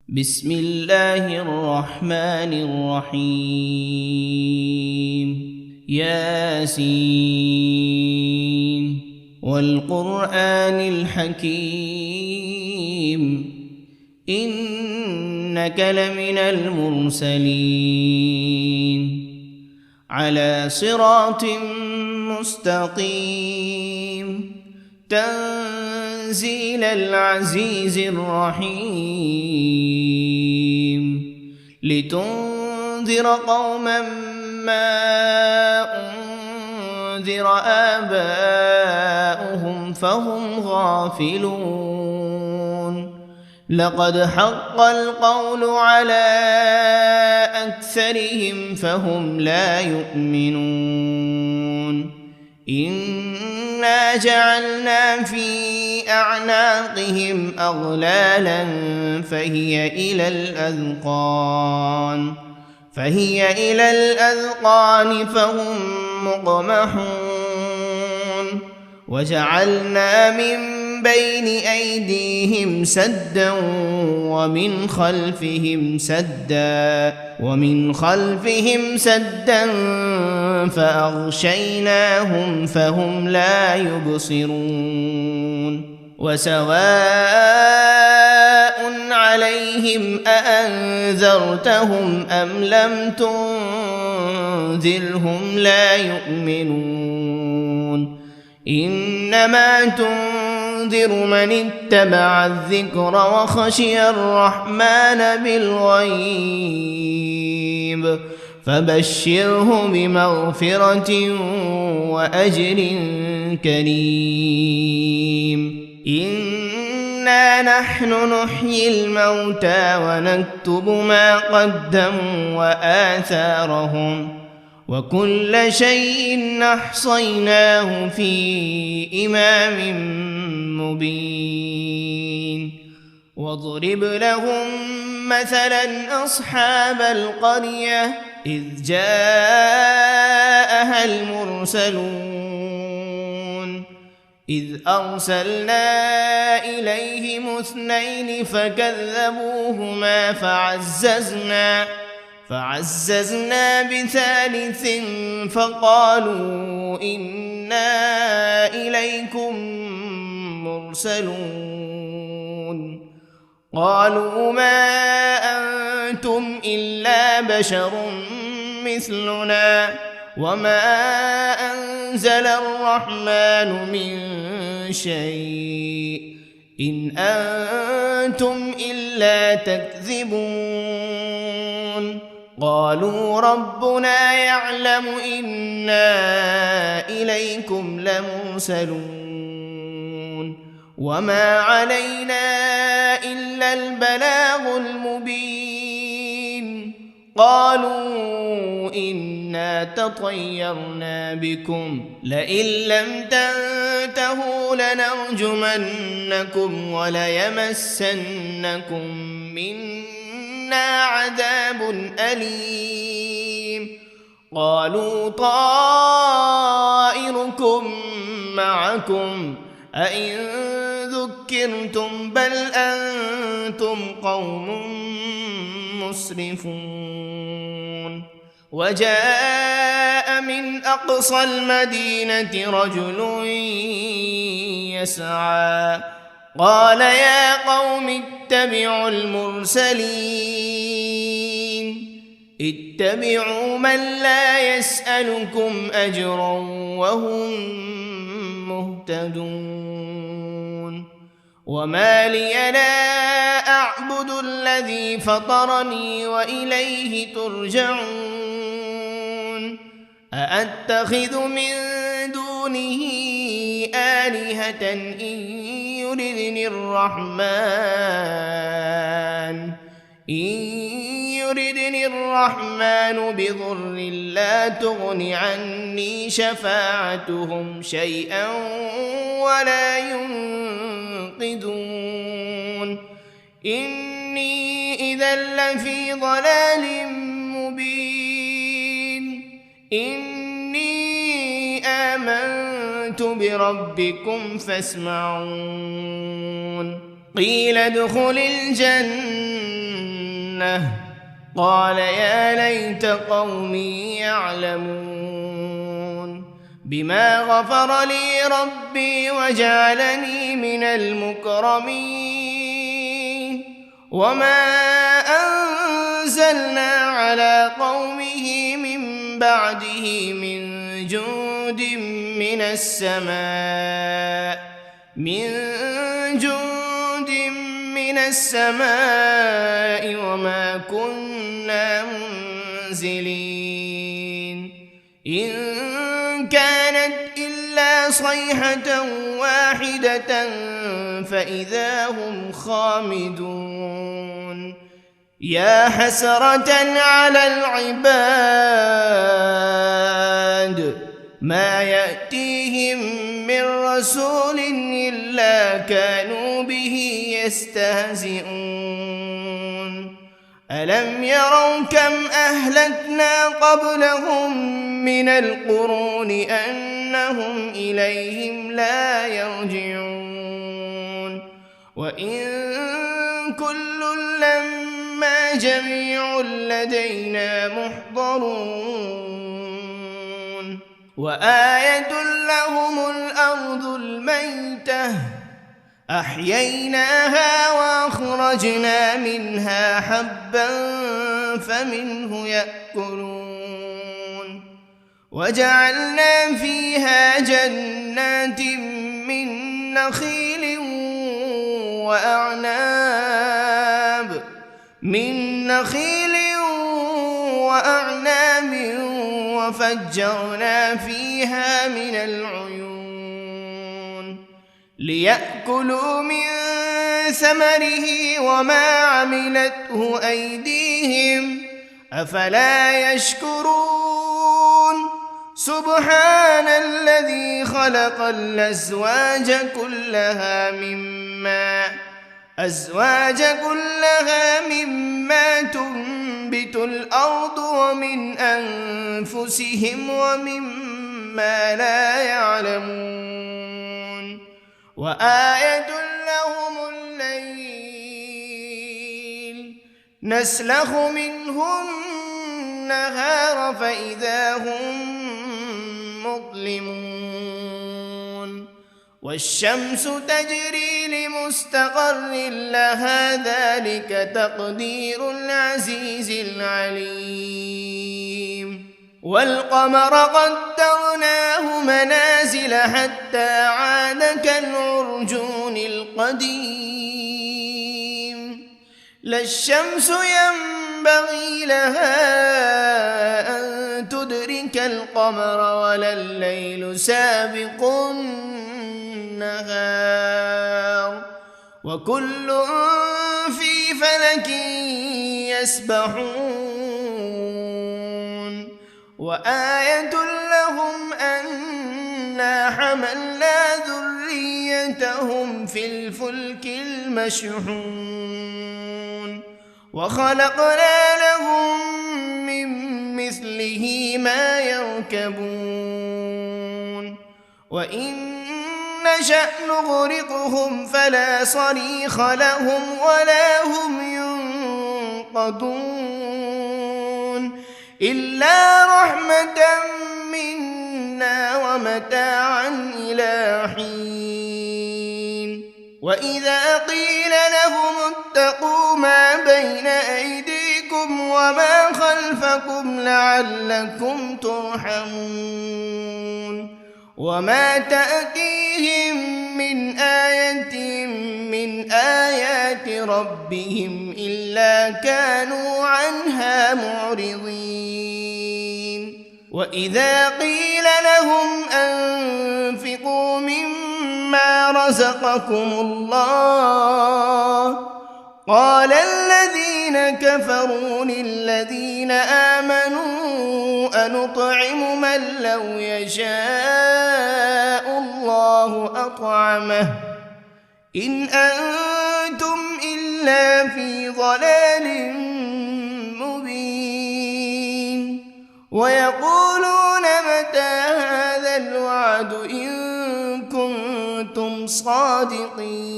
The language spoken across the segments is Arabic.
بسم الله الرحمن الرحيم ياسين والقرآن الحكيم إنك لمن المرسلين على صراط مستقيم تنزيل العزيز الرحيم لتنذر قوما ما أنذر آباؤهم فهم غافلون لقد حق القول على أكثرهم فهم لا يؤمنون إنا جعلنا في أعناقهم أغلالا فهي إلى الأذقان فهم مقمحون وجعلنا من بين أيديهم سدا ومن خلفهم سدا فأغشيناهم فهم لا يبصرون وسواء عليهم أأنذرتهم أم لم تنذرهم لا يؤمنون إنما تنذر من اتبع الذكر وخشي الرحمن بالغيب فبشره بمغفرة وأجر كريم إنا نحن نحيي الموتى ونكتب ما قدموا وآثارهم وكل شيء أحصيناه في إمام مبين واضرب لهم مثلا أصحاب القرية إذ جاءها المرسلون إذ أرسلنا إليهم 2 فكذبوهما فعززنا بثالث فقالوا إنا إليكم مرسلون قالوا ما أنتم إلا بشر مثلنا وما أنزل الرحمن من شيء إن أنتم إلا تكذبون قالوا ربنا يعلم إنا إليكم لمرسلون وما علينا إلا البلاغ المبين قالوا إنا تطيرنا بكم لئن لم تنتهوا لنرجمنكم وليمسنكم منا عذاب أليم قالوا طائركم معكم أئن ذكرتم بل أنتم قوم مسرفون وجاء من أقصى المدينة رجل يسعى قال يا قوم اتبعوا المرسلين اتبعوا من لا يسألكم أجرا وهم مهتدون وما لي لا أعبد الذي فطرني وإليه ترجعون أأتخذ من دونه آلهة إن يردني الرحمن بضر لا تغن عني شفاعتهم شيئا ولا ينقذون إني إذا لفي ضلال مبين إني آمنت بربكم فاسمعون قيل ادخل الجنة لأغوينه قال يا ليت قومي يعلمون بما غفر لي ربي وجعلني من المكرمين وما أنزلنا على قومه من بعده من جند من السماء وما كنا منزلين إن كانت إلا صيحة واحدة فإذا هم خامدون يا حسرة على العباد ما يأتيهم من رسول إلا كانوا به يستهزئون ألم يروا كم أهلكنا قبلهم من القرون أنهم إليهم لا يرجعون وإن كل لما جميع لدينا محضرون وآية لهم الأرض الميتة أحييناها وأخرجنا منها حبا فمنه يأكلون وجعلنا فيها جنات من نخيل وأعناب وفجرنا فيها من العيون ليأكلوا من ثمره وما عملته أيديهم أفلا يشكرون سبحان الذي خلق الأزواج كلها مما تنبت الأرض ومن أنفسهم ومما لا يعلمون وآية لهم الليل نسلخ منه النهار فإذا هم مظلمون والشمس تجري لمستقر لها ذلك تقدير العزيز العليم والقمر قدرناه منازل حتى عاد كالعرجون القديم لا الشمس ينبغي لها أن تدرك القمر ولا الليل سابق النهار وكل في فلك يسبحون وآية لهم أنا حملنا ذريتهم في الفلك المشحون وخلقنا لهم من مثله ما يركبون وإن نشأ نغرقهم فلا صريخ لهم ولا هم ينقذون إلا رحمة منا ومتاعا إلى حين وإذا قيل لهم اتقوا ما بين أيديكم وما خلفكم لعلكم ترحمون وما تأتيهم من آية من آيات ربهم إلا كانوا عنها معرضين وإذا قيل لهم أنفقوا مما رزقكم الله قال الذين كفروا للذين آمنوا أنطعم من لو يشاء الله أطعمه إن أنتم إلا في ضلال مبين ويقولون متى هذا الوعد إن كنتم صادقين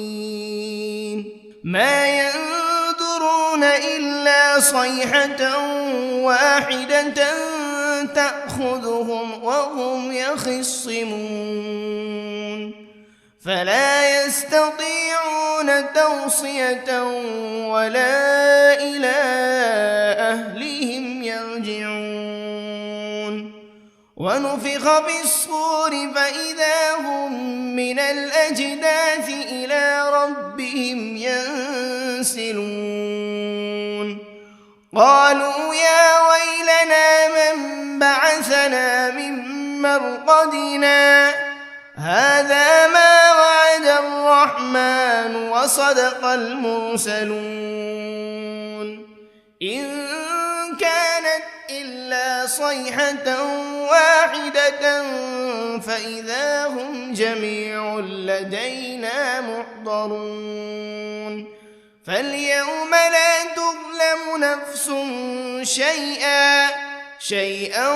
ما ينظرون إلا صيحة واحدة تأخذهم وهم يخصمون فلا يستطيعون توصية ولا إلى أهلهم يرجعون ونفخ في الصور فإذا هم من الأجداث إلى ربهم ينسلون قالوا يا ويلنا من بعثنا من مرقدنا هذا ما وعد الرحمن وصدق المرسلون إن كانت إلا صيحة واحدة فإذا هم جميع لدينا محضرون فاليوم لا تظلم نفس شيئا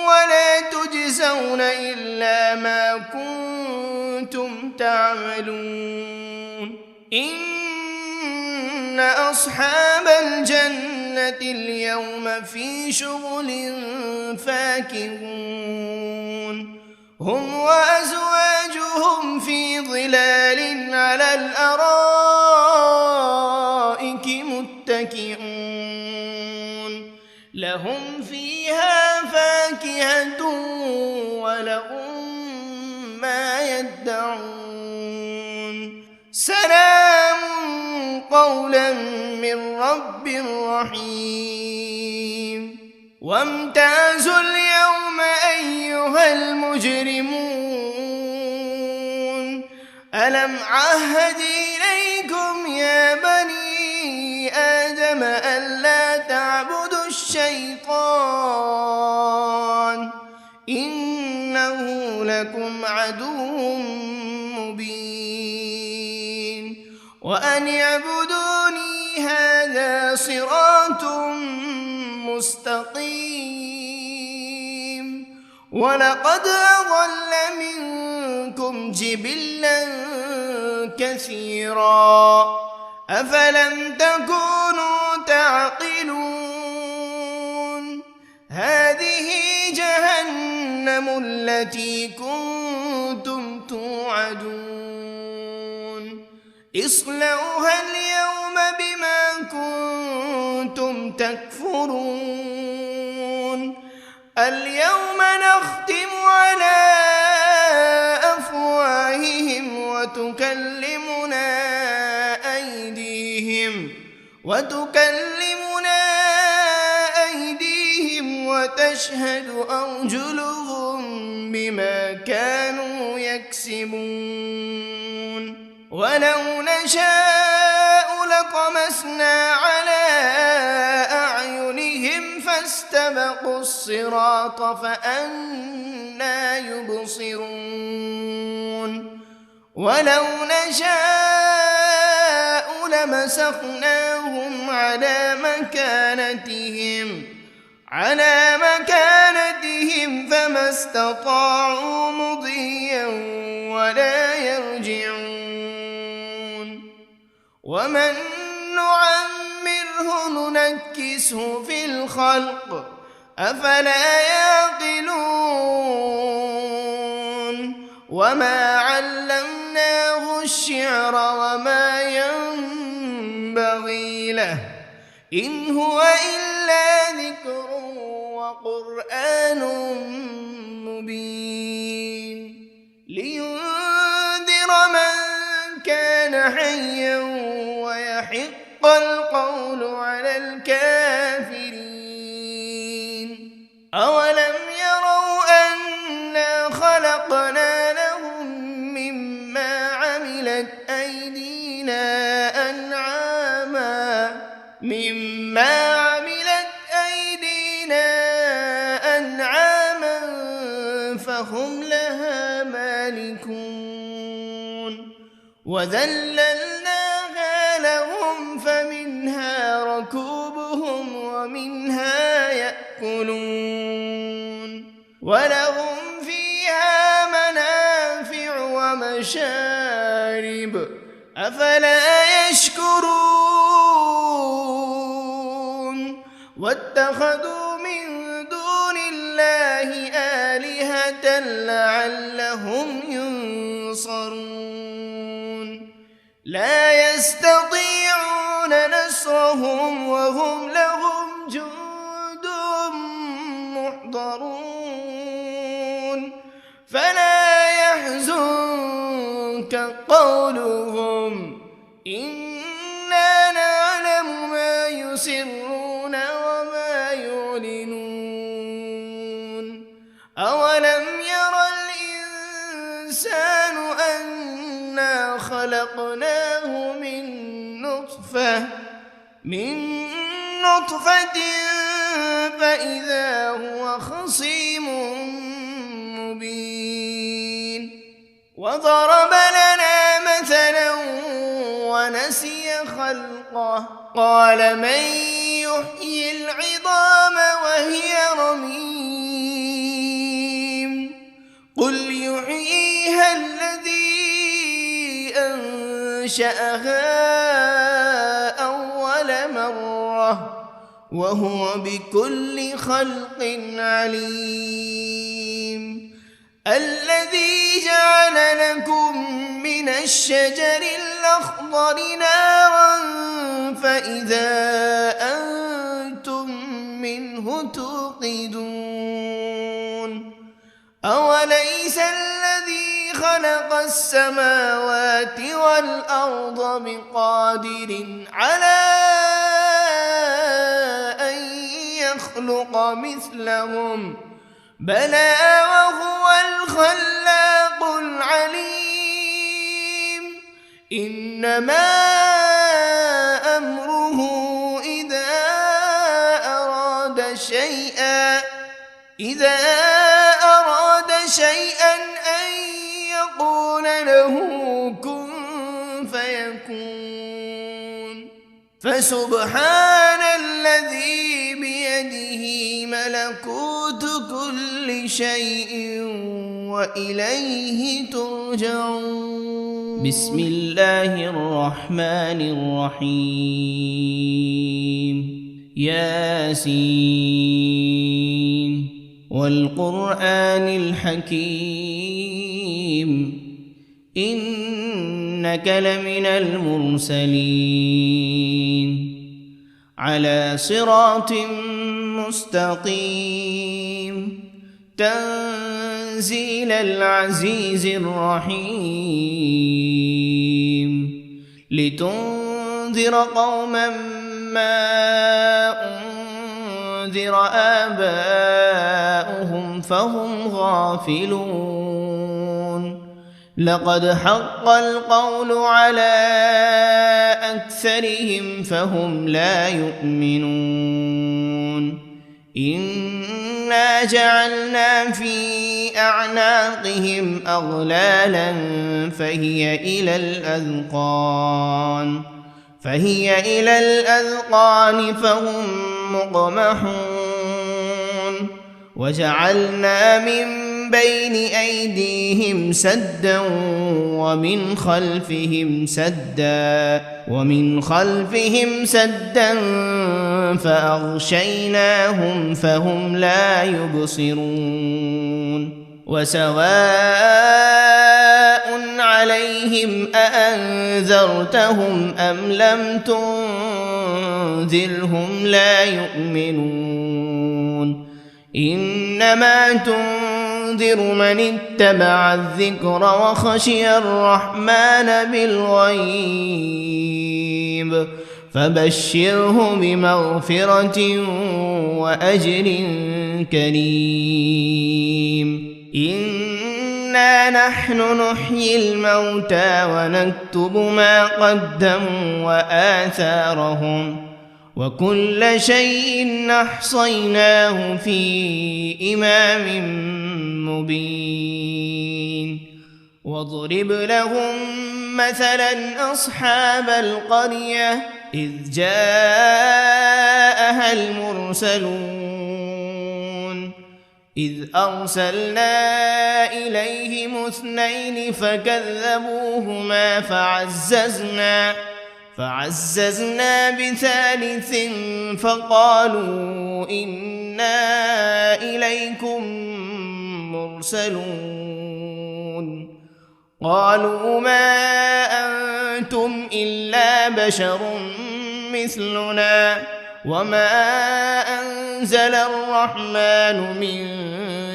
ولا تجزون إلا ما كنتم تعملون إن أصحاب الجنة اليوم في شغل فاكهون هم وأزواجهم في ظلال على الأرائك متكئون لهم فيها فاكهة ولهم ما يدعون سلام قولا من رب رحيم وامتازوا اليوم أيها المجرمون ألم عهد إليكم يا بني آدم ألا تعبدوا الشيطان إنه لكم عدو مبين وأن اعبدوني هذا صراط مستقيم ولقد أضل منكم جبلا كثيرا أفلم تكونوا تعقلون هذه جهنم التي كنتم توعدون اصلوها اليوم بما كنتم تكفرون اليوم نختم على أفواههم وتكلمنا أيديهم وتشهد أرجلهم بما كانوا يكسبون ولو نشاء لطمسنا على أعينهم فاستبقوا الصراط فأنى يبصرون ولو نشاء لمسخناهم على مكانتهم فما استطاعوا مضيا ولا يرجعون ومن نعمره ننكسه في الخلق أفلا يعقلون وما علمناه الشعر وما ينبغي له إن هو إلا ذكر وقرآن مبين لينذر من كان حيا ويحق القول على الكافرين أولم يروا أنا خلقنا لهم مما عملت أيدينا أنعاما فهم لها مالكون وذللناها لهم فمنها ركوبهم ومنها يأكلون ولهم فيها منافع ومشارب أفلا يشكرون واتخذوا من دون الله آلهة لعلهم ينصرون لا يستطيعون نصرهم وهم لهم جند محضرون فلا يحزنك قولهم إنا نعلم ما يسرون وما يعلنون أولم ير الإنسان أنا خلقناه من نطفة فإذا هو خصيم مبين وضرب لنا مثلا ونسي خلقه قال من يحيي العظام وهي رميم قل يحييها الذي أنشأها أول مرة وهو بكل خلق عليم الذي جعل لكم من الشجر الأخضر نارا فإذا أنتم منه توقدون أوليس الذي خلق السماوات والأرض بقادر على أن يخلق مثلهم بلى وهو الخلاق العليم إنما أمره إذا أراد شيئا أن يقول له كن فيكون فسبحان الذي بيده ملكوت كل شيء وإليه ترجعون بسم الله الرحمن الرحيم ياسين والقرآن الحكيم إنك لمن المرسلين على صراط مستقيم تنزيل العزيز الرحيم لتنذر قوما ما أنذر آباؤهم فهم غافلون لقد حق القول على أكثرهم فهم لا يؤمنون إنا جعلنا في أعناقهم أغلالا فهي إلى الأذقان فهم مقمحون وجعلنا من بين أيديهم سدا ومن خلفهم سدا فأغشيناهم فهم لا يبصرون وسواء عليهم أأنذرتهم أم لم تنذرهم لا يؤمنون إنما تنذر من اتبع الذكر وخشي الرحمن بالغيب فبشره بمغفرة وأجر كريم إنا نحن نحيي الموتى ونكتب ما قدموا وآثارهم وكل شيء أحصيناه في إمام مبين واضرب لهم مثلا أصحاب القرية إذ جاءها المرسلون إذ أرسلنا إليهم 2 فكذبوهما فعززنا بثالث فقالوا إنا إليكم مرسلون قالوا ما أنتم إلا بشر مثلنا وما أنزل الرحمن من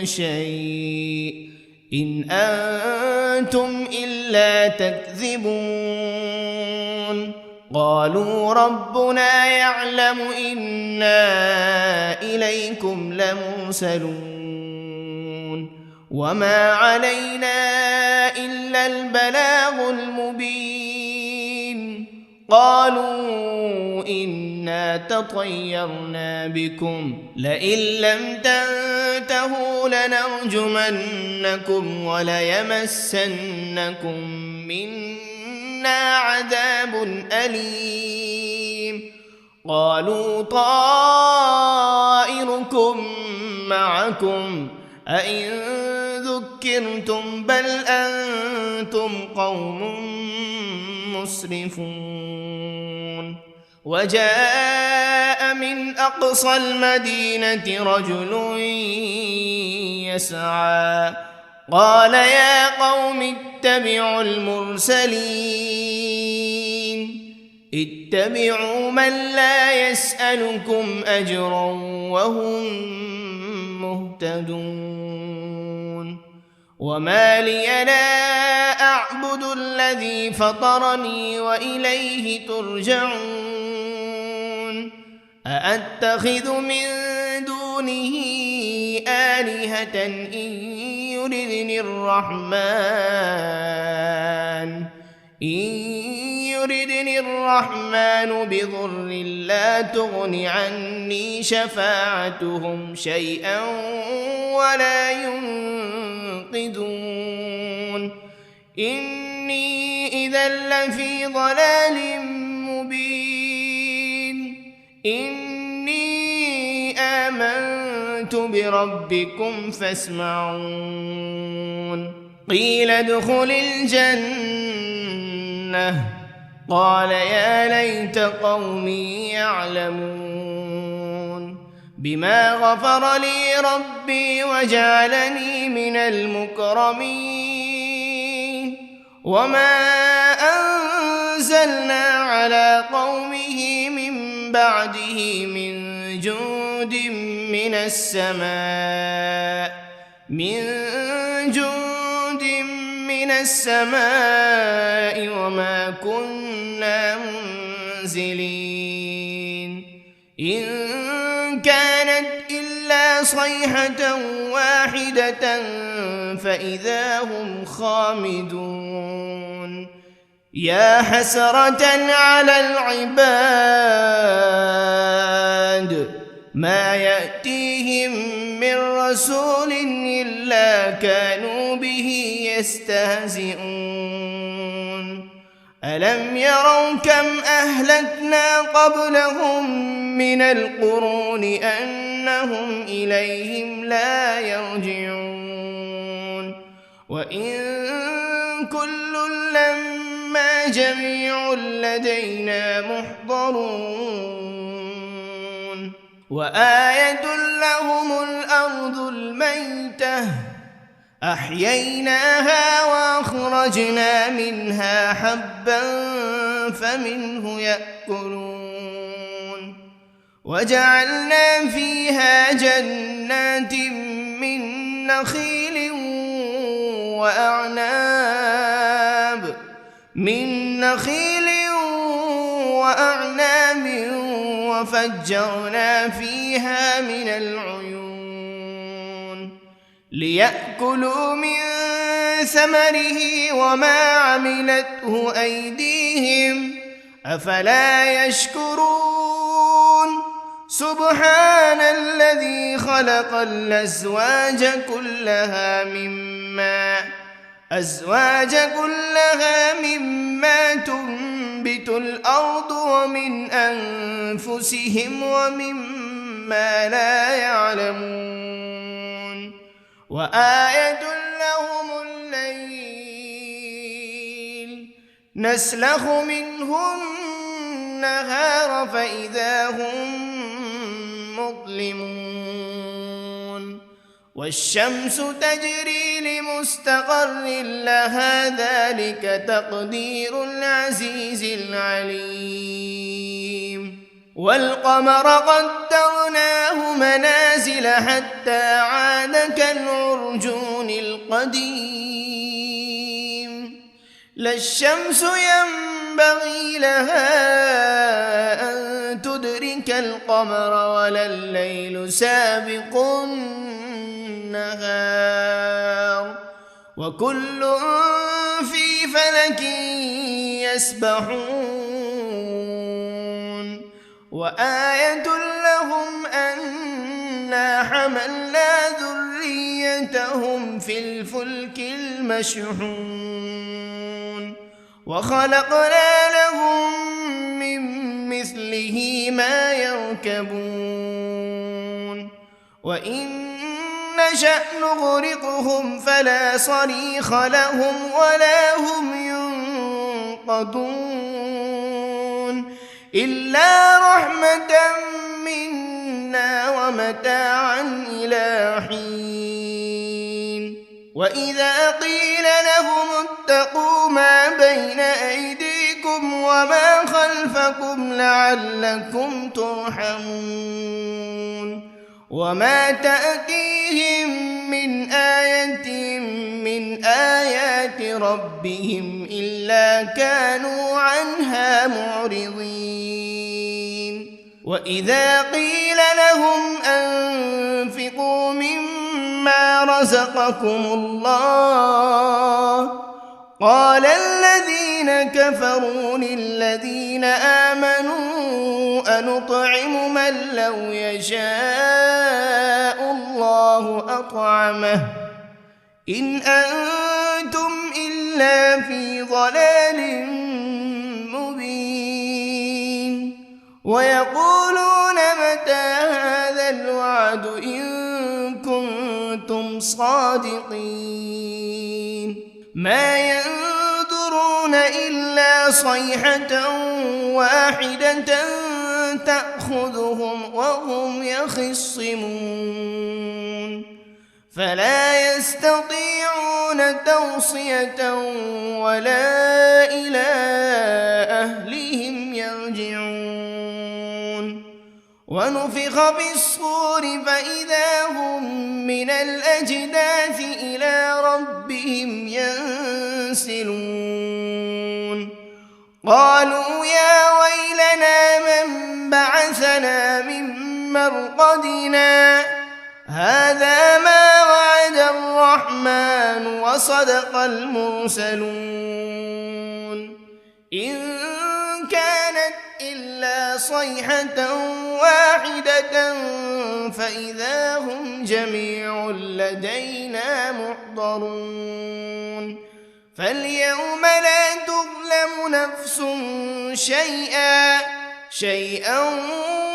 شيء إن أنتم إلا تكذبون قالوا ربنا يعلم إنا إليكم لمرسلون وما علينا إلا البلاغ المبين قالوا إنا تطيرنا بكم لئن لم تنتهوا لنرجمنكم وليمسنكم منا عذاب أليم قالوا طائركم معكم أئن ذكرتم بل أنتم قوم مسرفون وجاء من أقصى المدينة رجل يسعى قال يا قوم اتبعوا المرسلين اتبعوا من لا يسألكم أجرا وهم مهتدون وما لي لا أعبد الذي فطرني وإليه ترجعون أأتخذ من دونه آلهة إن يردني الرحمن بضر لا تغن عني شفاعتهم شيئا ولا ينقذون إني إذا لفي ضلال مبين إني آمنت بربكم فاسمعون قيل ادخل الجنة قال يا ليت قومي يعلمون بما غفر لي ربي وجعلني من المكرمين وما أنزلنا على قومه من بعده من جند من السماء وما كنا منزلين إن كانت إلا صيحة واحدة فإذا هم خامدون يا حسرة على العباد ما يأتيهم من رسول إلا كانوا به يستهزئون ألم يروا كم أهلكنا قبلهم من القرون أنهم إليهم لا يرجعون وإن كل لما جميع لدينا محضرون وآية لهم الأرض الميتة أحييناها وأخرجنا منها حبا فمنه يأكلون وجعلنا فيها جنات من نخيل وأعناب وفجرنا فيها من العيون ليأكلوا من ثمره وما عملته أيديهم أفلا يشكرون سبحان الذي خلق الأزواج كلها مما تنبت الأرض ومن أنفسهم ومما لا يعلمون وآية لهم الليل نسلخ منه النهار فإذا هم مظلمون والشمس تجري لمستقر لها ذلك تقدير العزيز العليم والقمر قدرناه منازل حتى عاد كالعرجون القديم لا الشمس ينبغي لها أن تدرك القمر ولا الليل سابق النهار وكل في فلك يسبحون وآية لهم أنا حملنا ذريتهم في الفلك المشحون وخلقنا لهم من مثله ما يركبون وإن نشأ نغرقهم فلا صريخ لهم ولا هم ينقذون إلا رحمة منا ومتاعا إلى حين وإذا قيل لهم اتقوا ما بين أيديكم وما خلفكم لعلكم ترحمون وما تأتيهم من آية من آيات ربهم إلا كانوا عنها معرضين وإذا قيل لهم أنفقوا مما رزقكم الله قال الذين كفروا للذين آمنوا أنطعم من لو يشاء الله أطعمه إن أنتم إلا في ضلال مبين ويقولون متى هذا الوعد إن كنتم صادقين ما ينظرون إلا صيحة واحدة تأخذهم وهم يخصمون فلا يستطيعون توصية ولا إلى أهلهم يرجعون ونفخ بالصور فإذا هم من الأجداث إلى ربهم ينسلون قالوا يا ويلنا من بعثنا من مرقدنا هذا ما وعد الرحمن وصدق المرسلون إن كانت إلا صيحة واحدة فإذا هم جميع لدينا محضرون فاليوم لا تظلم نفس شيئا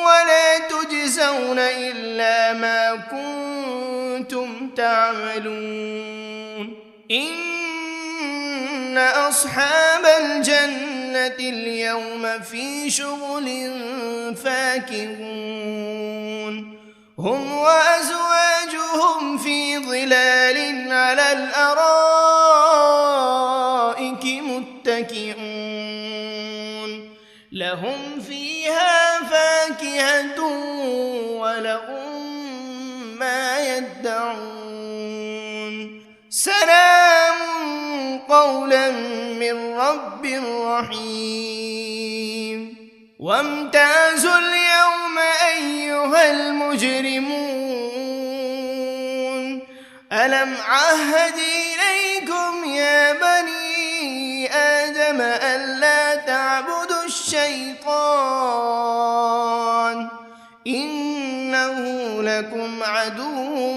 ولا تجزون إلا ما كنتم تعملون إن أصحاب الجنة اليوم في شغل فاكهون هم وأزواجهم في ظلال على الأرائك متكئون لهم فيها فاكهة ولهم ما يدعون سلام قولا من رب رحيم وامتازوا اليوم أيها المجرمون ألم عهد إليكم يا بني آدم ألا تعبدوا الشيطان إنه لكم عدو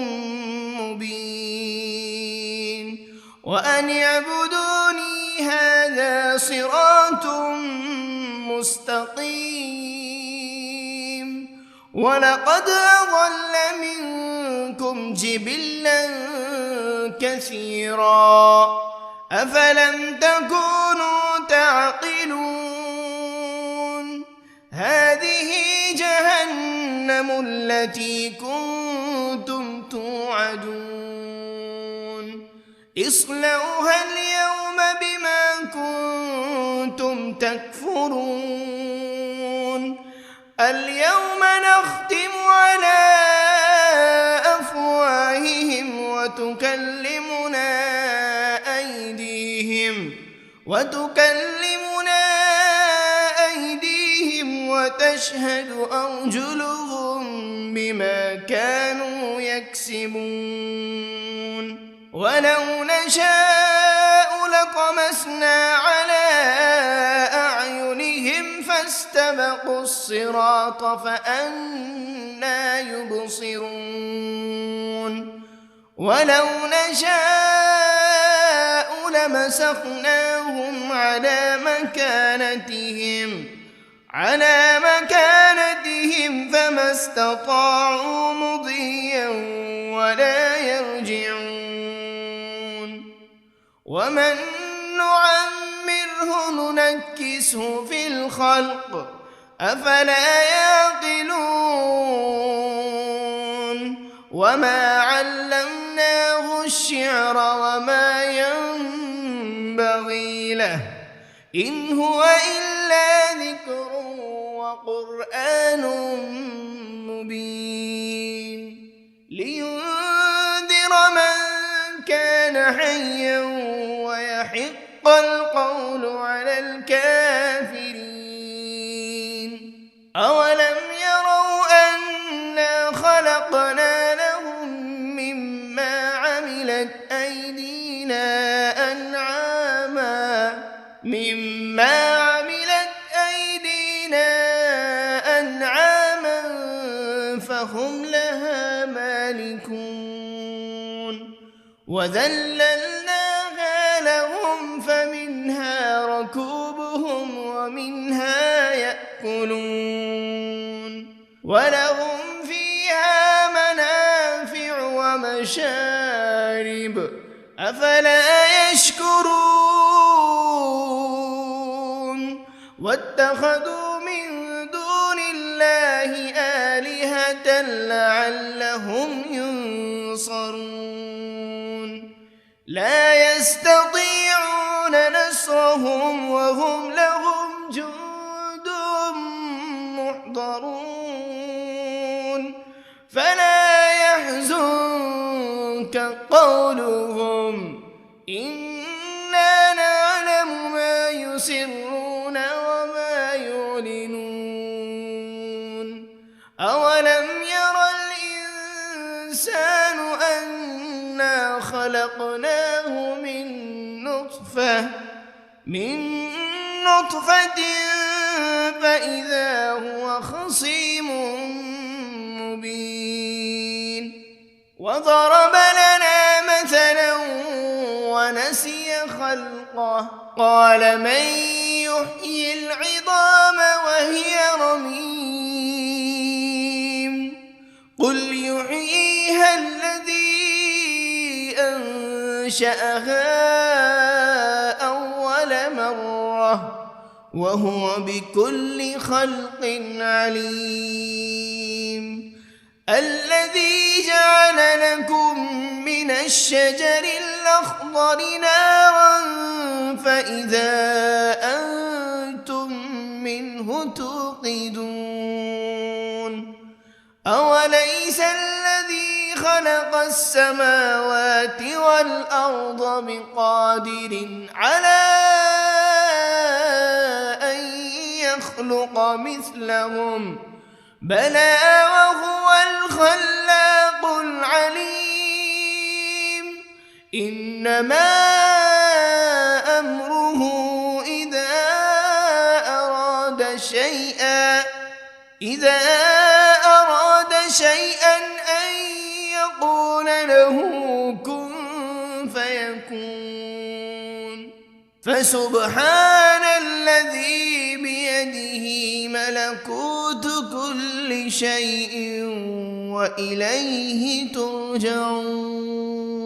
مبين وأن اعبدوني هذا صراط مستقيم ولقد أضل منكم جبلا كثيرا أفلم تكونوا تعقلون هذه جهنم التي كنتم توعدون اصلوها اليوم بما كنتم تكفرون اليوم نختم على أفواههم وتكلمنا أيديهم وتشهد أرجلهم بما كانوا يكسبون ولو نشاء لطمسنا على أعينهم فاستبقوا الصراط فأنى يبصرون ولو نشاء لمسخناهم على مكانتهم فما استطاعوا مضيا ولا يرجعون ومن نعمره ننكسه في الخلق أفلا يعقلون وما علمناه الشعر وما ينبغي له إن هو إلا ذكر وقرآن مبين لينذر من كان حيا ويحق القول على الكافرين أولم يروا أنا خلقنا لهم مما عملت أيدينا أنعاما فهم لها مالكون وذللناها لهم فمنها ركوبهم ومنها يأكلون ولهم فيها منافع ومشارب أفلا يشكرون واتخذوا من دون الله آلهة لعلهم ينصرون لا يستطيعون نصرهم وهم لهم جند محضرون فلا يحزنك قولهم إنا نعلم ما يسرون وما يعلنون أولم ير الإنسان أنا خلقناه من نطفة فإذا هو خصيم مبين وضرب لنا مثلا ونسي خلقه قال من يحيي العظام وهي رميم قل يحييها الذي أنشأها أول مرة وهو بكل خلق عليم الذي جعل لكم من الشجر الأخضر نارا فإذا أنتم منه توقدون أوليس الذي خلق السماوات والأرض بقادر على أن يخلق مثلهم بلى وهو الخلاق العليم إنما أمره إذا أراد شيئا أن يقول له كن فيكون فسبحان الذي بيده ملكوت كل شيء وإليه ترجعون.